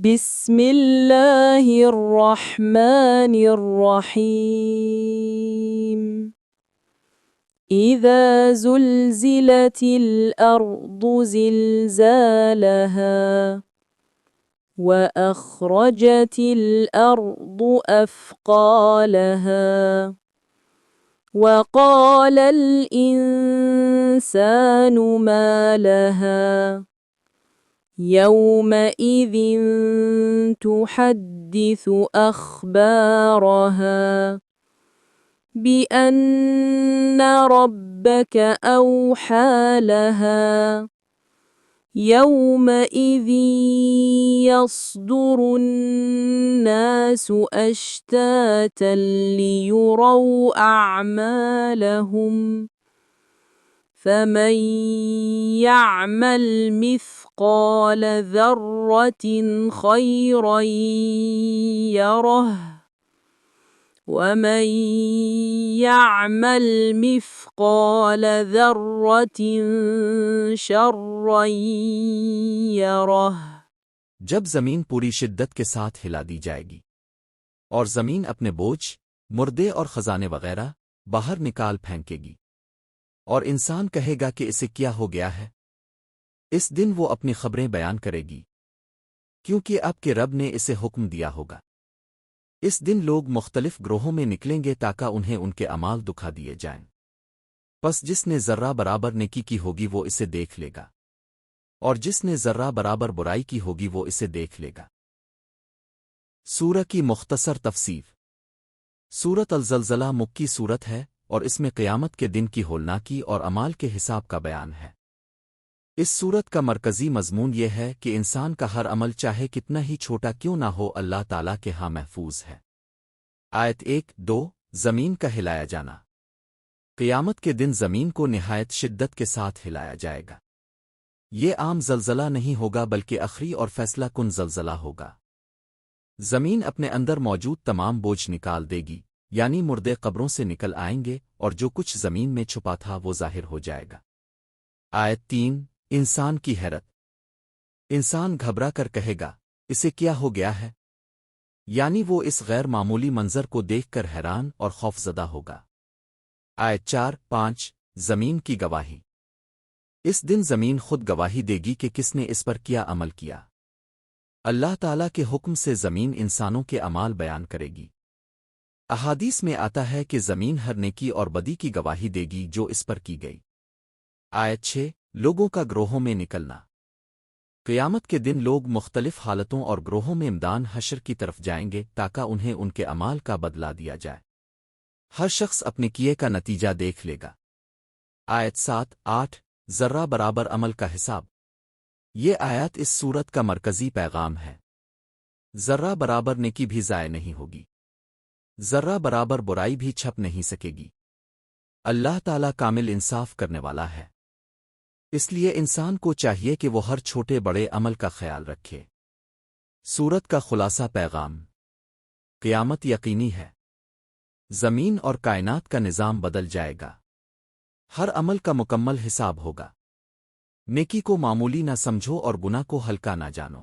بسم اللہ الرحمن الرحیم اذا زلزلت الارض زلزالها واخرجت الارض اثقالها وقال الانسان ما لها يومئذ تحدث أخبارها بأن ربك أوحى لها يومئذ يصدر الناس أشتاتا ليروا أعمالهم فمن يعمل مثقال ذرة خيرا يره ومن يعمل مثقال ذرة شرا يره۔ جب زمین پوری شدت کے ساتھ ہلا دی جائے گی اور زمین اپنے بوجھ، مردے اور خزانے وغیرہ باہر نکال پھینکے گی اور انسان کہے گا کہ اسے کیا ہو گیا ہے، اس دن وہ اپنی خبریں بیان کرے گی کیونکہ اب کے رب نے اسے حکم دیا ہوگا۔ اس دن لوگ مختلف گروہوں میں نکلیں گے تاکہ انہیں ان کے اعمال دکھا دیے جائیں، پس جس نے ذرہ برابر نیکی کی ہوگی وہ اسے دیکھ لے گا اور جس نے ذرہ برابر برائی کی ہوگی وہ اسے دیکھ لے گا۔ سورہ کی مختصر تفسیر۔ سورۃ الزلزلہ مکی سورت ہے اور اس میں قیامت کے دن کی ہولناکی اور اعمال کے حساب کا بیان ہے۔ اس سورت کا مرکزی مضمون یہ ہے کہ انسان کا ہر عمل چاہے کتنا ہی چھوٹا کیوں نہ ہو اللہ تعالیٰ کے ہاں محفوظ ہے۔ آیت 1-2 زمین کا ہلایا جانا۔ قیامت کے دن زمین کو نہایت شدت کے ساتھ ہلایا جائے گا۔ یہ عام زلزلہ نہیں ہوگا بلکہ آخری اور فیصلہ کن زلزلہ ہوگا۔ زمین اپنے اندر موجود تمام بوجھ نکال دے گی، یعنی مردے قبروں سے نکل آئیں گے اور جو کچھ زمین میں چھپا تھا وہ ظاہر ہو جائے گا۔ آیت 3 انسان کی حیرت۔ انسان گھبرا کر کہے گا اسے کیا ہو گیا ہے، یعنی وہ اس غیر معمولی منظر کو دیکھ کر حیران اور خوفزدہ ہوگا۔ آیت 4-5 زمین کی گواہی۔ اس دن زمین خود گواہی دے گی کہ کس نے اس پر کیا عمل کیا۔ اللہ تعالیٰ کے حکم سے زمین انسانوں کے اعمال بیان کرے گی۔ احادیث میں آتا ہے کہ زمین ہر نیکی اور بدی کی گواہی دے گی جو اس پر کی گئی۔ آیت 6 لوگوں کا گروہوں میں نکلنا۔ قیامت کے دن لوگ مختلف حالتوں اور گروہوں میں امدان حشر کی طرف جائیں گے تاکہ انہیں ان کے اعمال کا بدلہ دیا جائے۔ ہر شخص اپنے کیے کا نتیجہ دیکھ لے گا۔ آیت 7-8 ذرہ برابر عمل کا حساب۔ یہ آیات اس سورت کا مرکزی پیغام ہے۔ ذرہ برابر نیکی بھی ضائع نہیں ہوگی، ذرہ برابر برائی بھی چھپ نہیں سکے گی۔ اللہ تعالیٰ کامل انصاف کرنے والا ہے، اس لیے انسان کو چاہیے کہ وہ ہر چھوٹے بڑے عمل کا خیال رکھے۔ سورت کا خلاصہ پیغام۔ قیامت یقینی ہے، زمین اور کائنات کا نظام بدل جائے گا، ہر عمل کا مکمل حساب ہوگا۔ نیکی کو معمولی نہ سمجھو اور گناہ کو ہلکا نہ جانو۔